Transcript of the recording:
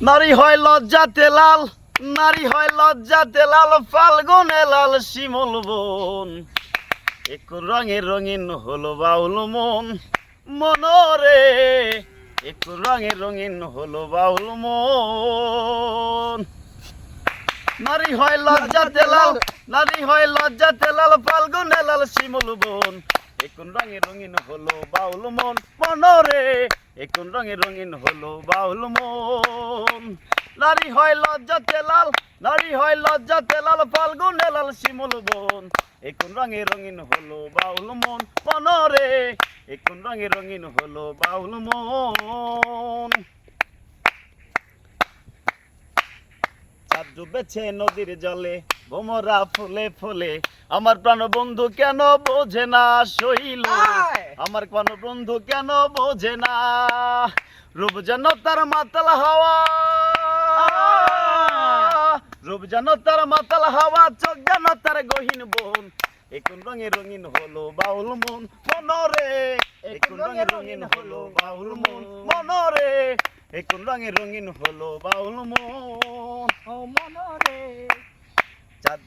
নারী হয় লজ্জাতে লাল, নারী হয় লজ্জাতে লাল, ফাল্গুনে লাল শিমুল বন। এক রঙে রঙিন হলো বাউল মন, মনরে এক রঙে রঙিন হলো বাউল মন। নারী হয় লজ্জাতে লাল, নারী হয় লজ্জাতে লাল, ফাল্গুনে লাল শিমুল বন। এখন রঙে রঙিন হলো বাউল মন, মনরে এখন রঙে রঙিন হলো বাউল মন। নারী হয় লজ্জাতে লাল, নারী হয় লজ্জাতে লাল, ফাল্গুনে লাল শিমুল বন। এখন রঙে রঙিন হলো বাউল মন, মনরে এখন রঙে রঙিন হলো বাউল মন। চাঁদ ডুবেছে নদীর জলে, ভোমরা ফুলে ফুলে, আমার প্রাণ বন্ধু কেন বোঝে না শৈল, আমার প্রাণ বন্ধু কেন বোঝে না। রূপ যেন তার মাতাল হাওয়া, রূপ যেন তার মাতাল হাওয়া, চোখ যেন তার গহীন বন। এখন রঙে রঙিন হলো বাউল মন, মনরে এখন রঙে রঙিন হলো বাউল মন, মনরে এখন রঙে রঙিন হলো বাউল মন। ও মনরে চাঁদ